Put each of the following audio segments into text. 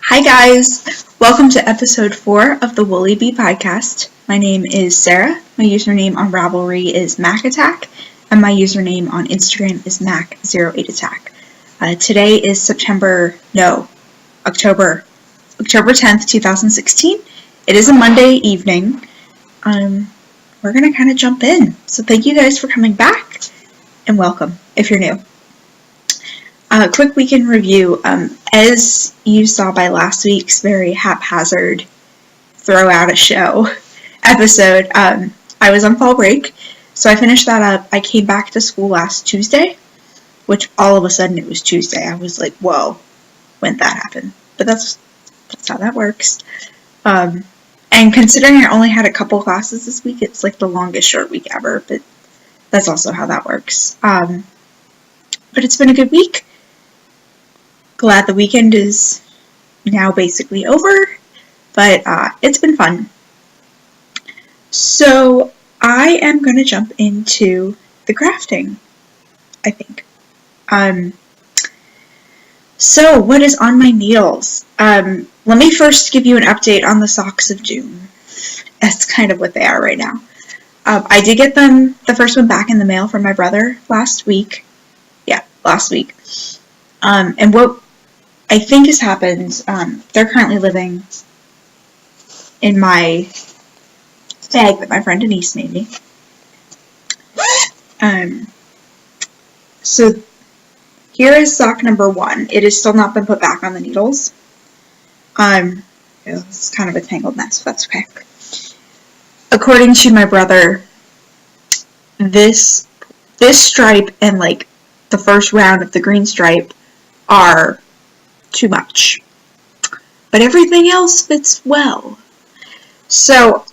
Hi guys, welcome to episode 4 of the Woolly Bee podcast. My name is Sarah, my username on Ravelry is MacAttack, and my username on Instagram is Mac08Attack. Today is October 10th, 2016. It is a Monday evening. We're going to kind of jump in. So thank you guys for coming back, and welcome if you're new. Quick weekend review. As you saw by last week's very haphazard throw out a show episode, I was on fall break, so I finished that up. I came back to school last Tuesday, which all of a sudden it was Tuesday. I was like, whoa, when did that happen? But that's how that works. And considering I only had a couple classes this week, it's like the longest short week ever, but that's also how that works. But it's been a good week. Glad the weekend is now basically over, but it's been fun. So I am going to jump into the crafting, I think. So what is on my needles? Let me first give you an update on the Socks of Doom. That's kind of what they are right now. I did get them, the first one back in the mail from my brother last week. Yeah, last week. And what I think has happened, they're currently living in my bag that my friend Denise made me. So here is sock number 1. It has still not been put back on the needles. It's kind of a tangled mess, but that's okay. According to my brother, this stripe and like the first round of the green stripe are too much, but everything else fits well. So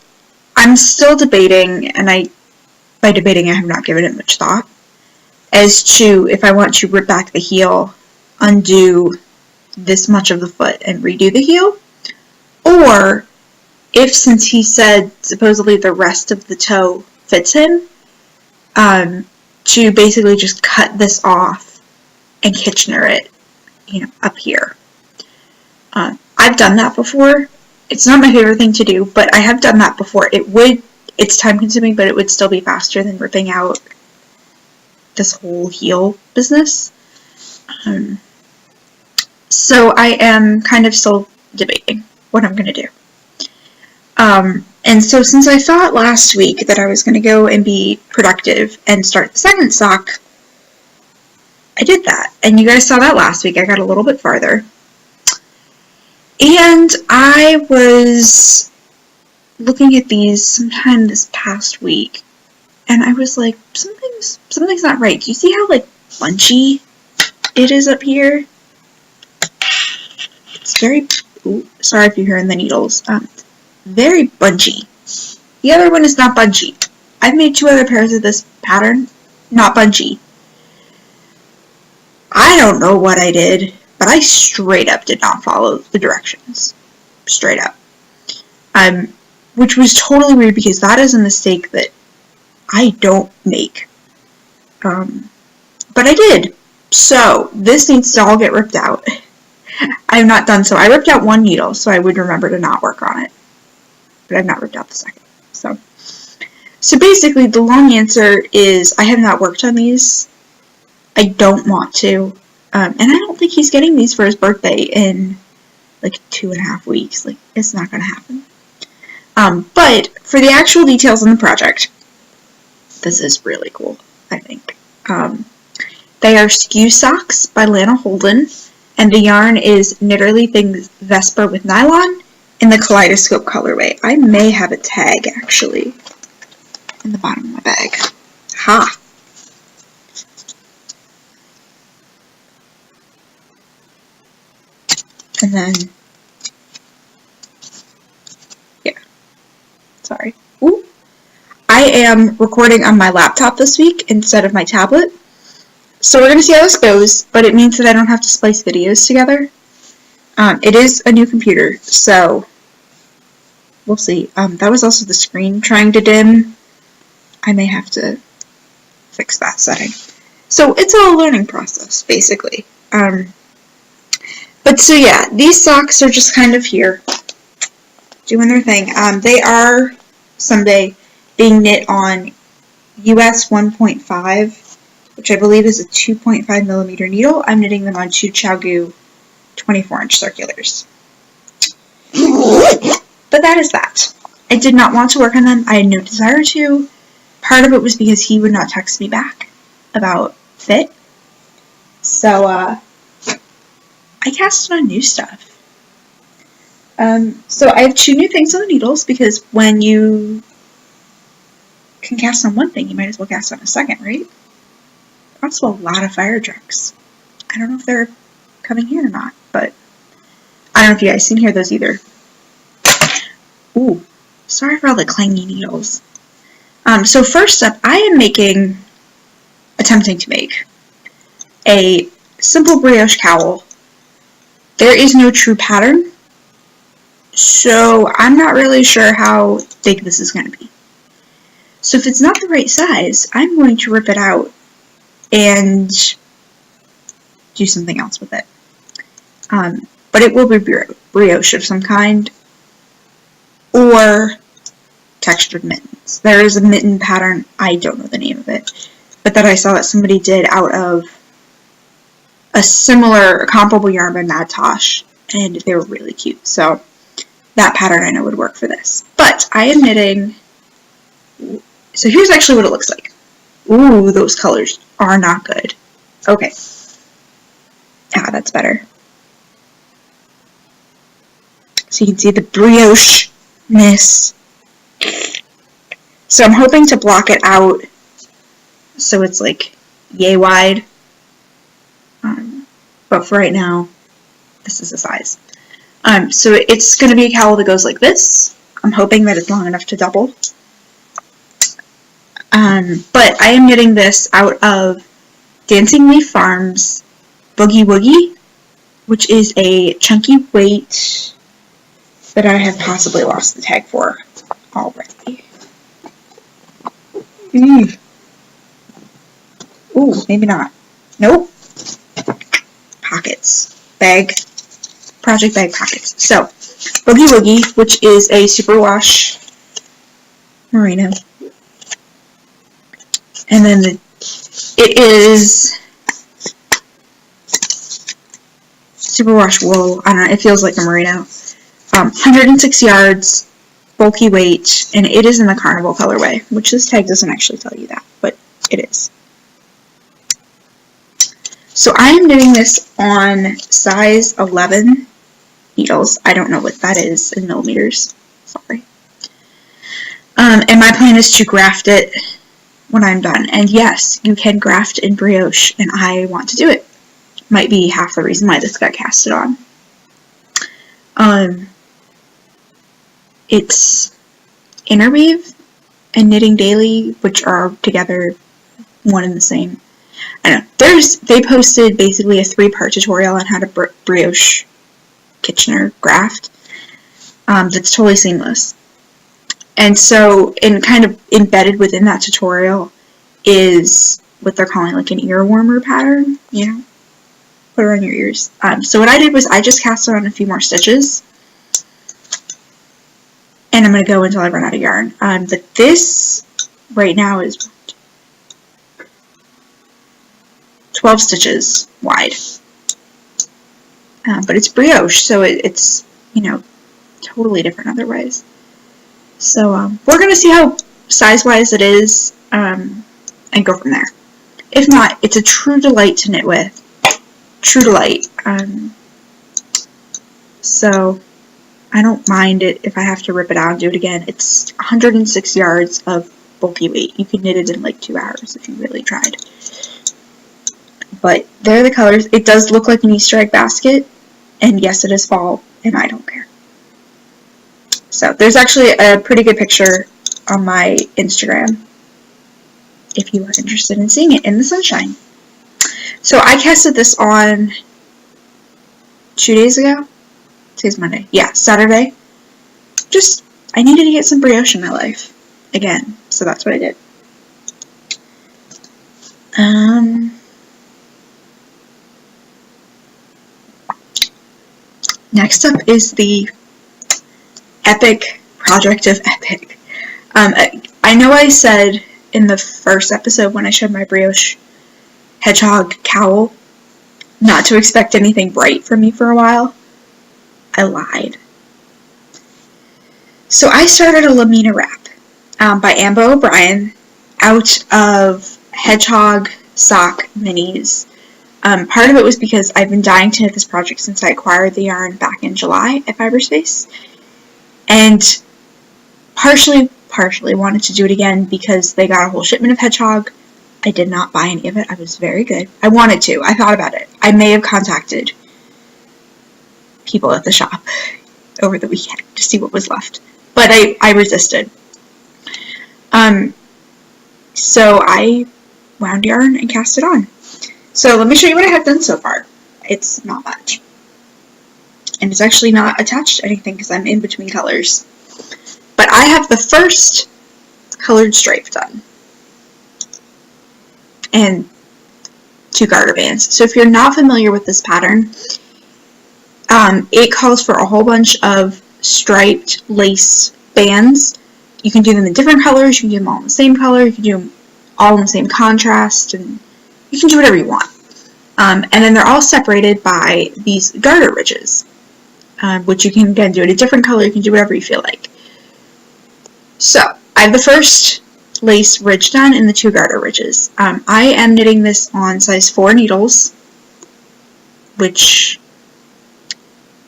I'm still debating, and by debating I have not given it much thought, as to if I want to rip back the heel, undo this much of the foot, and redo the heel, or if, since he said supposedly the rest of the toe fits him, to basically just cut this off and Kitchener it, up here. I've done that before. It's not my favorite thing to do, but I have done that before. It's time consuming, but it would still be faster than ripping out this whole heel business. So I am kind of still debating what I'm going to do. And so since I thought last week that I was going to go and be productive and start the second sock, I did that. And you guys saw that last week. I got a little bit farther. And I was looking at these sometime this past week, and I was like, something's not right. Do you see how, like, bunchy it is up here? It's very, sorry if you're hearing the needles, very bunchy. The other one is not bunchy. I've made 2 other pairs of this pattern, not bunchy. I don't know what I did, but I straight up did not follow the directions. Straight up. Which was totally weird because that is a mistake that I don't make. But I did. So, this needs to all get ripped out. I have not done so. I ripped out 1 needle, so I would remember to not work on it. But I've not ripped out the second. So basically, the long answer is I have not worked on these. I don't want to. And I don't think he's getting these for his birthday in like 2.5 weeks. Like, it's not going to happen. But for the actual details on the project, this is really cool, I think. They are Skew Socks by Lana Holden, and the yarn is Knitterly Things Vespa with nylon in the Kaleidoscope colorway. I may have a tag, actually, in the bottom of my bag. Ha! And then, yeah, sorry. Ooh. I am recording on my laptop this week instead of my tablet. So we're going to see how this goes, but it means that I don't have to splice videos together. It is a new computer, so we'll see. That was also the screen trying to dim. I may have to fix that setting. So it's all a learning process, basically. But so yeah, these socks are just kind of here, doing their thing. They are someday being knit on US 1.5, which I believe is a 2.5 millimeter needle. I'm knitting them on two ChiaoGoo 24-inch circulars. But that is that. I did not want to work on them. I had no desire to. Part of it was because he would not text me back about fit. So, I casted on new stuff. So I have two new things on the needles, because when you can cast on one thing, you might as well cast on a second, right? Also, a lot of fire trucks. I don't know if they're coming here or not, but I don't know if you guys can hear those either. Ooh, sorry for all the clangy needles. So first up, I am attempting to make a simple brioche cowl. There is no true pattern, so I'm not really sure how big this is going to be. So if it's not the right size, I'm going to rip it out and do something else with it. But it will be brioche of some kind, or textured mittens. There is a mitten pattern, I don't know the name of it, but that I saw that somebody did out of a similar, comparable yarn by Mad Tosh, and they were really cute. So that pattern I know would work for this. But I am knitting, so here's actually what it looks like. Ooh, those colors are not good. Okay. Ah, that's better. So you can see the brioche-ness. So I'm hoping to block it out so it's like yay wide. But for right now, this is the size. So it's going to be a cowl that goes like this. I'm hoping that it's long enough to double. But I am knitting this out of Dancing Leaf Farms Boogie Woogie, which is a chunky weight that I have possibly lost the tag for already. Ooh, maybe not. Nope. Pockets. Bag. Project bag pockets. So, Boogie Woogie, which is a superwash merino. And then it is superwash wool. I don't know, it feels like a merino. 106 yards, bulky weight, and it is in the Carnival colorway, which this tag doesn't actually tell you that, but it is. So I am knitting this on size 11 needles. I don't know what that is in millimeters. Sorry. And my plan is to graft it when I'm done. And yes, you can graft in brioche, and I want to do it. Might be half the reason why this got casted on. It's Interweave and Knitting Daily, which are together one and the same. I don't know. They posted basically a 3-part tutorial on how to brioche Kitchener graft. That's totally seamless. And so, kind of embedded within that tutorial is what they're calling like an ear warmer pattern, you know, put it on your ears. So what I did was I just cast on a few more stitches, and I'm going to go until I run out of yarn. But this right now is 12 stitches wide. But it's brioche, so it's, you know, totally different otherwise. So we're going to see how size-wise it is, and go from there. If not, it's a true delight to knit with. True delight. So I don't mind it if I have to rip it out and do it again. It's 106 yards of bulky weight. You can knit it in like 2 hours if you really tried. But there are the colors. It does look like an Easter egg basket, and yes, it is fall, and I don't care. So there's actually a pretty good picture on my Instagram if you are interested in seeing it in the sunshine. So I casted this on 2 days ago. Today's Monday. Yeah, Saturday. Just, I needed to get some brioche in my life again, so that's what I did. Next up is the epic project of epic. I know I said in the first episode when I showed my brioche hedgehog cowl not to expect anything bright from me for a while. I lied. So I started a Lamina wrap by Ambo O'Brien out of hedgehog sock minis. Part of it was because I've been dying to knit this project since I acquired the yarn back in July at Fiberspace, and partially wanted to do it again because they got a whole shipment of hedgehog. I did not buy any of it. I was very good. I wanted to. I thought about it. I may have contacted people at the shop over the weekend to see what was left, but I resisted. So I wound yarn and cast it on. So let me show you what I have done so far. It's not much. And it's actually not attached to anything because I'm in between colors. But I have the first colored stripe done. And 2 garter bands. So if you're not familiar with this pattern, it calls for a whole bunch of striped lace bands. You can do them in different colors, you can do them all in the same color, you can do them all in the same contrast, and you can do whatever you want. And then they're all separated by these garter ridges, which you can again do in a different color, you can do whatever you feel like. So, I have the first lace ridge done in the 2 garter ridges. I am knitting this on size 4 needles, which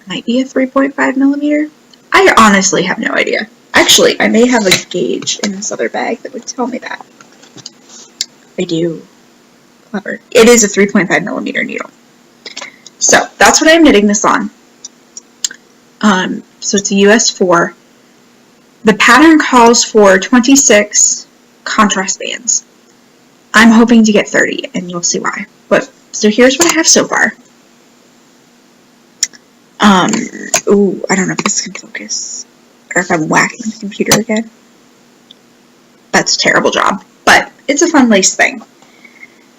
might be a 3.5 millimeter. I honestly have no idea. Actually, I may have a gauge in this other bag that would tell me that. I do. Clever. It is a 3.5 millimeter needle. So, that's what I'm knitting this on. So it's a US 4. The pattern calls for 26 contrast bands. I'm hoping to get 30, and you'll see why. But, so here's what I have so far. Ooh, I don't know if this can focus, or if I'm whacking the computer again. That's a terrible job, but it's a fun lace thing.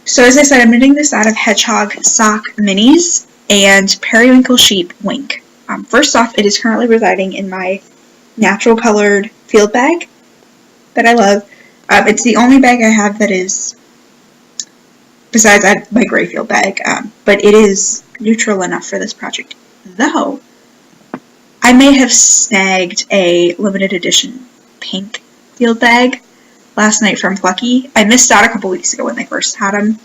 So as I said, I'm knitting this out of hedgehog sock minis and periwinkle sheep wink. First off, it is currently residing in my natural colored field bag that I love. It's the only bag I have that is, besides my gray field bag, but it is neutral enough for this project. Though, I may have snagged a limited edition pink field bag last night from Plucky. I missed out a couple weeks ago when they first had them,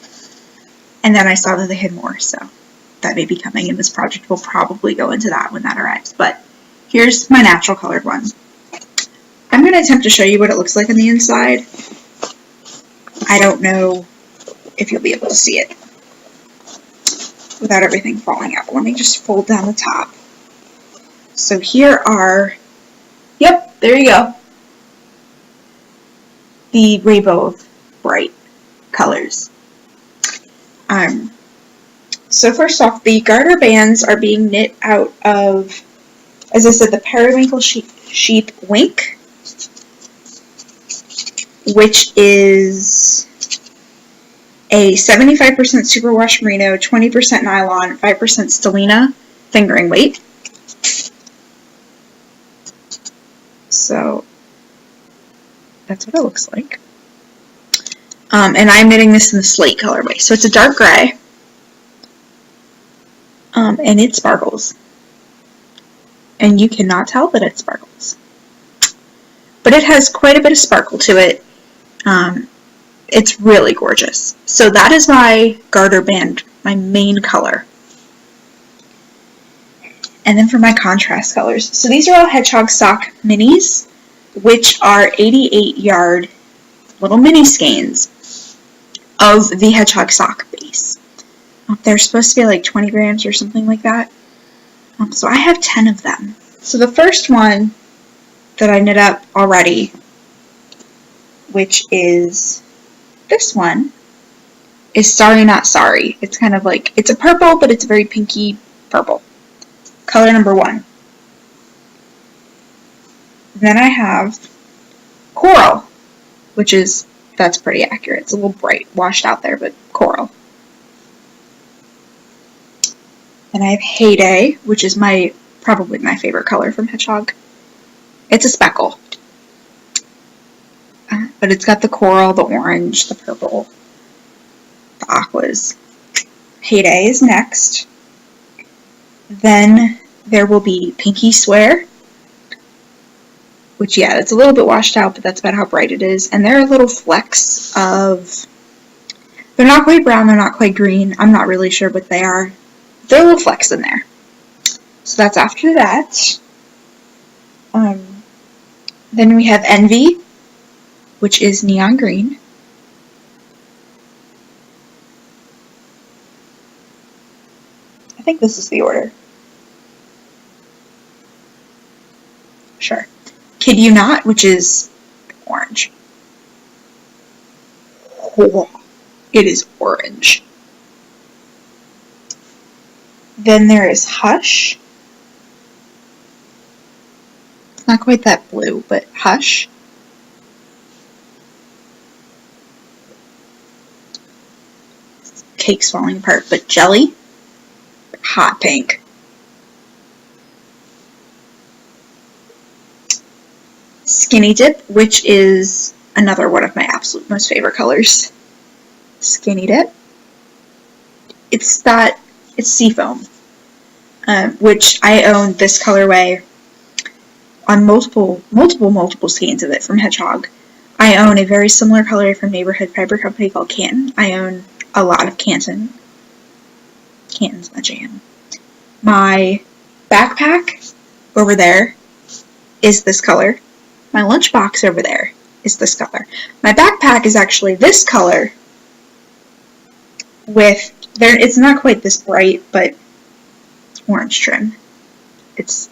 and then I saw that they had more, so that may be coming, and this project will probably go into that when that arrives. But here's my natural colored one. I'm going to attempt to show you what it looks like on the inside. I don't know if you'll be able to see it without everything falling out. Let me just fold down the top. So here are, yep, there you go, the rainbow of bright colors. So first off, the garter bands are being knit out of, as I said, the periwinkle sheep wink, which is a 75% superwash merino, 20% nylon, 5% stellina fingering weight. So that's what it looks like. And I'm knitting this in the slate colorway. So it's a dark gray. And it sparkles. And you cannot tell that it sparkles. But it has quite a bit of sparkle to it. It's really gorgeous. So that is my garter band, my main color. And then for my contrast colors. So these are all hedgehog sock minis, which are 88 yard little mini skeins of the hedgehog sock base. They're supposed to be like 20 grams or something like that. So I have 10 of them. So the first one that I knit up already, which is this one, is Sorry Not Sorry. It's kind of like, it's a purple, but it's a very pinky purple. Color number 1. Then I have Coral, which is, that's pretty accurate. It's a little bright, washed out there, but coral. Then I have Heyday, which is my probably my favorite color from Hedgehog. It's a speckle. But it's got the coral, the orange, the purple, the aquas. Heyday is next. Then there will be Pinky Swear, which, yeah, it's a little bit washed out, but that's about how bright it is. And there are little flecks of, they're not quite brown, they're not quite green. I'm not really sure what they are. There are little flecks in there. So that's after that. Then we have Envy, which is neon green. I think this is the order. Sure. Kid You Not, which is orange. Oh, it is orange. Then there is Hush. It's not quite that blue, but Hush. Cake's falling apart, but Jelly. Hot pink. Skinny Dip, which is another one of my absolute most favorite colors. Skinny Dip. It's Seafoam, which I own this colorway on multiple skeins of it from Hedgehog. I own a very similar color from Neighborhood Fiber Company called Canton. I own a lot of Canton. Canton's my jam. My backpack over there is this color. My lunchbox over there is this color. My backpack is actually this color with, it's not quite this bright, but it's orange trim.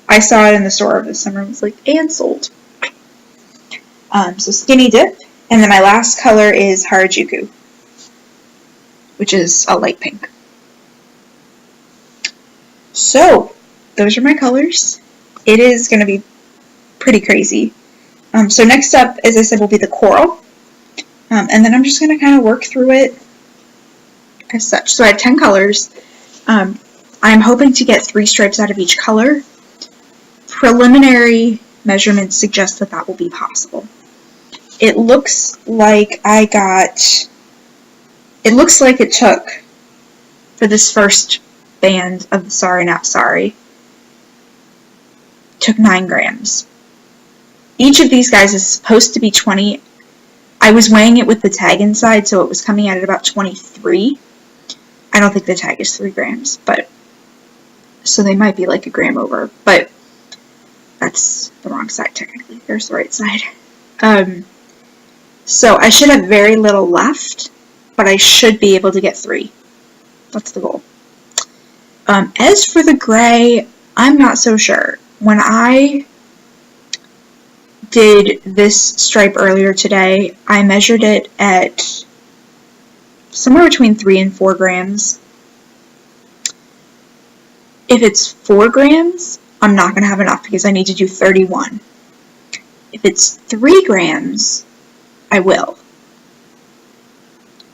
I saw it in the store over the summer and was like, and sold. So Skinny Dip. And then my last color is Harajuku, which is a light pink. So, those are my colors. It is going to be pretty crazy. So next up, as I said, will be the coral. And then I'm just going to kind of work through it as such. So I have 10 colors. I'm hoping to get 3 stripes out of each color. Preliminary measurements suggest that that will be possible. It looks like it took, for this first band of the Sorry Not Sorry, took 9 grams. Each of these guys is supposed to be 20. I was weighing it with the tag inside, so it was coming out at about 23. I don't think the tag is 3 grams, but so they might be like a gram over, but that's the wrong side technically. There's the right side. So I should have very little left, but I should be able to get 3. That's the goal. As for the gray, I'm not so sure. When I did this stripe earlier today, I measured it at somewhere between 3 and 4 grams. If it's 4 grams, I'm not going to have enough because I need to do 31. If it's 3 grams, I will.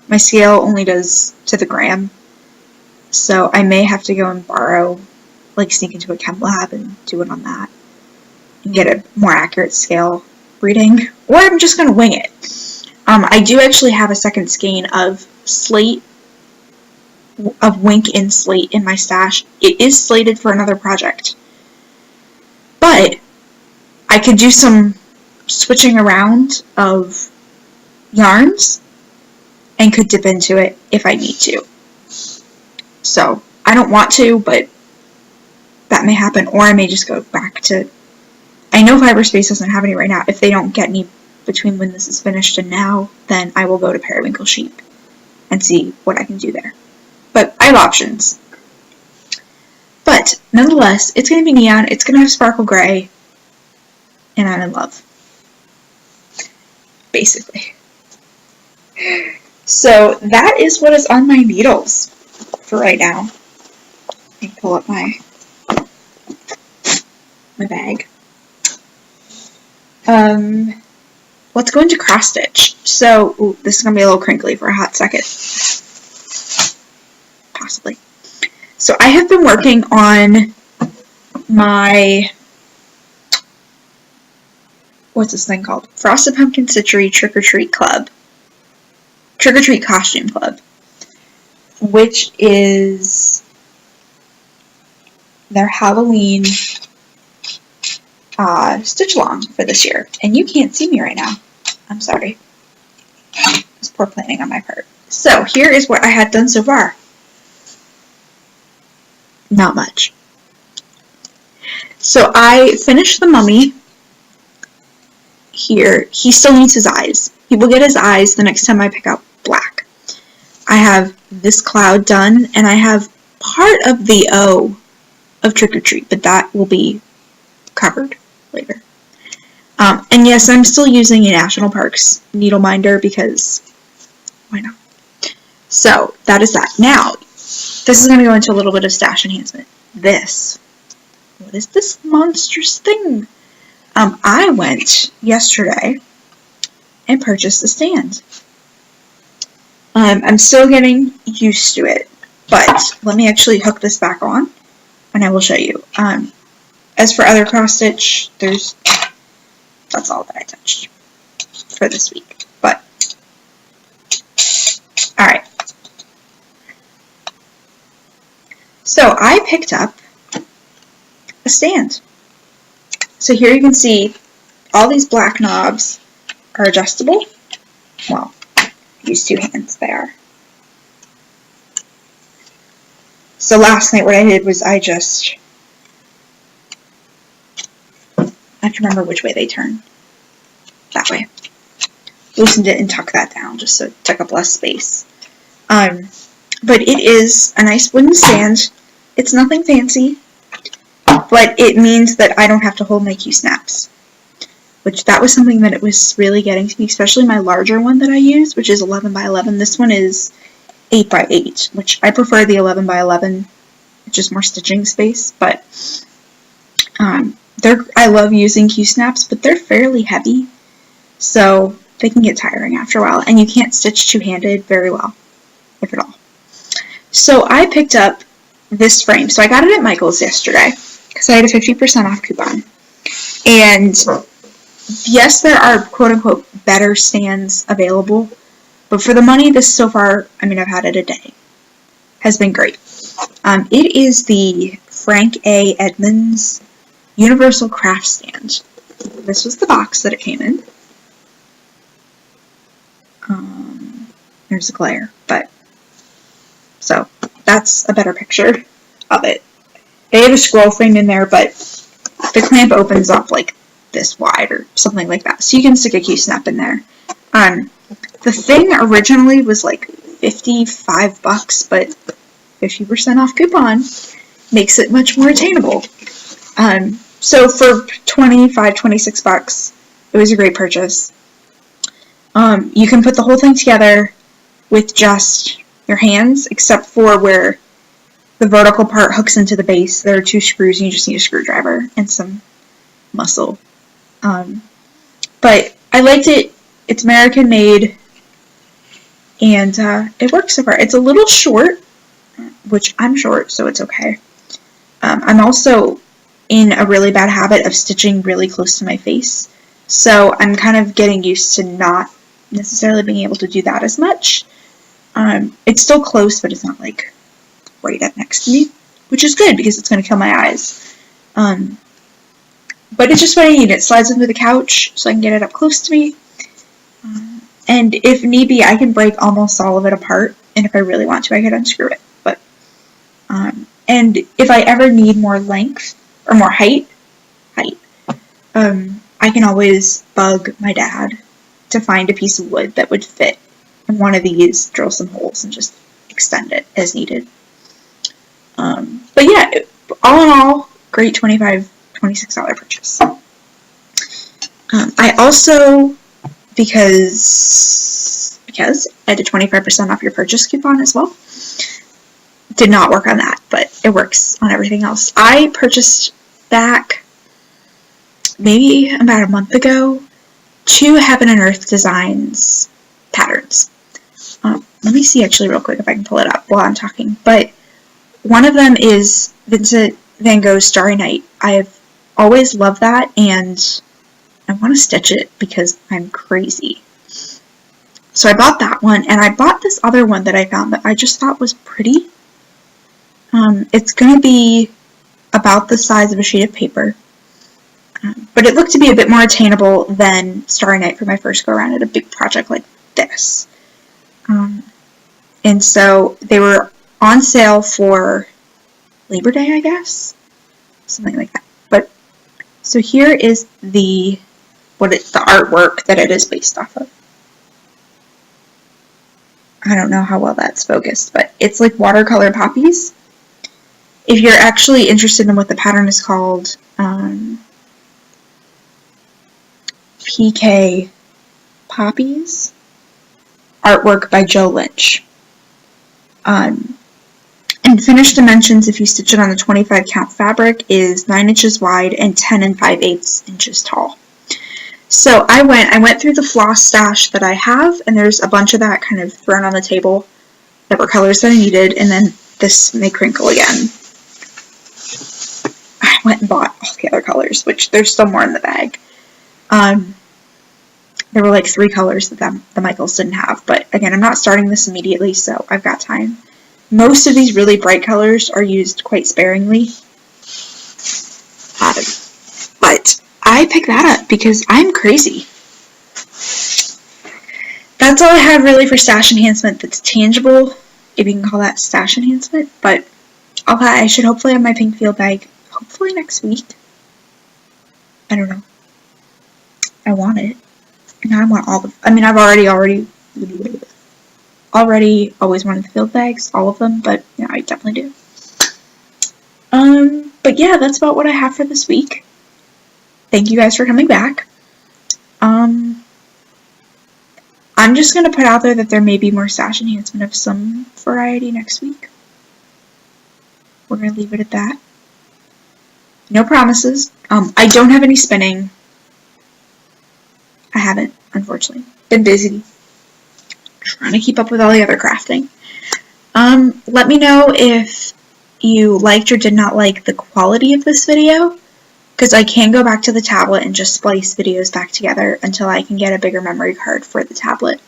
My scale only does to the gram, so I may have to go and borrow, like sneak into a chem lab and do it on that and get a more accurate scale reading, or I'm just going to wing it. I do actually have a second skein of Wink in Slate in my stash. It is slated for another project, but I could do some switching around of yarns and could dip into it if I need to. So I don't want to, but that may happen, or I may just go back to, I know Fiberspace doesn't have any right now. If they don't get any between when this is finished and now, then I will go to Periwinkle Sheep and see what I can do there. But I have options. But nonetheless, it's going to be neon, it's going to have sparkle gray, and I'm in love. Basically. So that is what is on my needles for right now. Let me pull up my bag. Let's go into cross stitch. So, this is going to be a little crinkly for a hot second. Possibly. So I have been working on my, what's this thing called? Frosted Pumpkin Citrus Trick or Treat Club. Trick or Treat Costume Club. Which is their Halloween stitch along for this year. And you can't see me right now. I'm sorry. It's poor planning on my part. So here is what I had done so far. Not much. So I finished the mummy here. He still needs his eyes. He will get his eyes the next time I pick out black. I have this cloud done, and I have part of the O of Trick or Treat, but that will be covered later. And yes, I'm still using a National Parks needle minder because why not? So that is that. Now, this is going to go into a little bit of stash enhancement. This. What is this monstrous thing? I went yesterday and purchased the stand. I'm still getting used to it, but let me actually hook this back on, and I will show you. As for other cross stitch, that's all that I touched for this week. But all right. So I picked up a stand. So here you can see all these black knobs are adjustable. Well, use two hands, they are. So last night what I did was I have to remember which way they turn. That way. Loosened it and tucked that down just so it took up less space. But it is a nice wooden stand. It's nothing fancy, but it means that I don't have to hold my Q-snaps. Which that was something that it was really getting to me, especially my larger one that I use, which is 11 by 11. This one is 8 by 8, which I prefer the 11 by 11. It's just more stitching space, but I love using Q-snaps, but they're fairly heavy, so they can get tiring after a while, and you can't stitch two-handed very well, if at all. So I picked up this frame. So I got it at Michael's yesterday, because I had a 50% off coupon. And yes, there are quote-unquote better stands available, but for the money, this so far, I mean, I've had it a day, has been great. It is the Frank A. Edmonds Universal Craft Stand. This was the box that it came in. There's a glare, but so that's a better picture of it. They have a scroll frame in there, but the clamp opens up like this wide or something like that, so you can stick a Q-snap in there. The thing originally was like $55, but 50% off coupon makes it much more attainable. So for $26, it was a great purchase. You can put the whole thing together with just your hands, except for where the vertical part hooks into the base. There are two screws, and you just need a screwdriver and some muscle. But I liked it. It's American made, and it works so far. It's a little short, which I'm short, so it's okay. I'm also in a really bad habit of stitching really close to my face, so I'm kind of getting used to not necessarily being able to do that as much. It's still close, but it's not like right up next to me, which is good because it's going to kill my eyes. But it's just what I need. It slides under the couch so I can get it up close to me. And if need be, I can break almost all of it apart, and if I really want to, I could unscrew it. But and if I ever need more length or more height, I can always bug my dad to find a piece of wood that would fit in one of these, drill some holes, and just extend it as needed. But yeah, all in all, great $26 purchase. I also, because I did 25% off your purchase coupon as well, did not work on that, but it works on everything else. I purchased back maybe about a month ago 2 Heaven and Earth Designs patterns. Let me see actually real quick if I can pull it up while I'm talking. But one of them is Vincent Van Gogh's Starry Night. I've always loved that, and I want to stitch it because I'm crazy. So I bought that one, and I bought this other one that I found that I just thought was pretty. It's going to be about the size of a sheet of paper, but it looked to be a bit more attainable than Starry Night for my first go around at a big project like this. And so they were on sale for Labor Day, I guess? Something like that. But, so here is the artwork that it is based off of. I don't know how well that's focused, but it's like watercolor poppies. If you're actually interested in what the pattern is called, PK Poppies, artwork by Joe Lynch. And finished dimensions, if you stitch it on the 25 count fabric, is 9 inches wide and 10 5/8 inches tall. So I went through the floss stash that I have, and there's a bunch of that kind of thrown on the table that were colors that I needed, and then this may crinkle again. I went and bought all the other colors, which there's still more in the bag. There were like 3 colors that the Michaels didn't have, but again, I'm not starting this immediately, so I've got time. Most of these really bright colors are used quite sparingly. But I picked that up because I'm crazy. That's all I have really for stash enhancement that's tangible, if you can call that stash enhancement, but I should hopefully have my pink field bag hopefully next week. I don't know. I want it. And I want all the, I mean, I've already always wanted the field bags, all of them, but yeah, I definitely do. But yeah, that's about what I have for this week. Thank you guys for coming back. I'm just going to put out there that there may be more stash enhancement of some variety next week. We're going to leave it at that. No promises. I don't have any spinning. I haven't, unfortunately. Been busy trying to keep up with all the other crafting. Let me know if you liked or did not like the quality of this video, because I can go back to the tablet and just splice videos back together until I can get a bigger memory card for the tablet,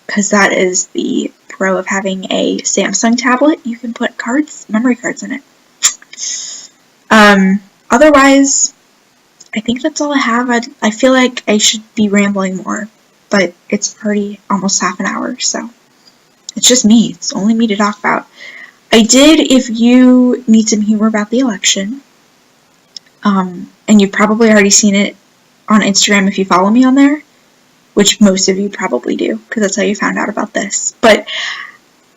because that is the pro of having a Samsung tablet. You can put memory cards in it. Otherwise, I think that's all I have. I feel like I should be rambling more, but it's already almost half an hour, so it's just me. It's only me to talk about. I did, if you need some humor about the election, and you've probably already seen it on Instagram if you follow me on there, which most of you probably do, because that's how you found out about this. But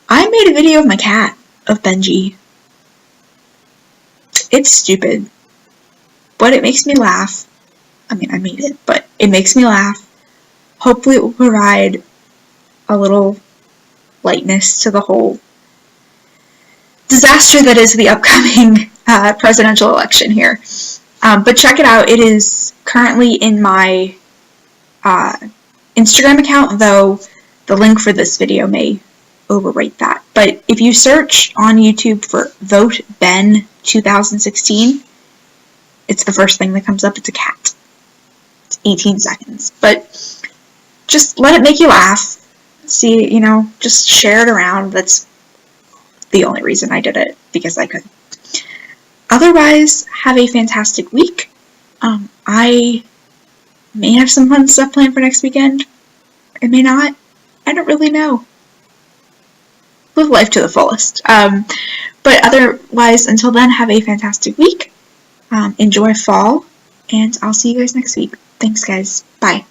I made a video of my cat, of Benji. It's stupid, but it makes me laugh. I mean, I made it, but it makes me laugh. Hopefully it will provide a little lightness to the whole disaster that is the upcoming presidential election here. But check it out. It is currently in my Instagram account, though the link for this video may overwrite that. But if you search on YouTube for Vote Ben 2016, it's the first thing that comes up. It's a cat. It's 18 seconds. But just let it make you laugh. See, just share it around. That's the only reason I did it, because I could. Otherwise, have a fantastic week. I may have some fun stuff planned for next weekend. I may not. I don't really know. Live life to the fullest. But otherwise, until then, have a fantastic week. Enjoy fall, and I'll see you guys next week. Thanks, guys. Bye.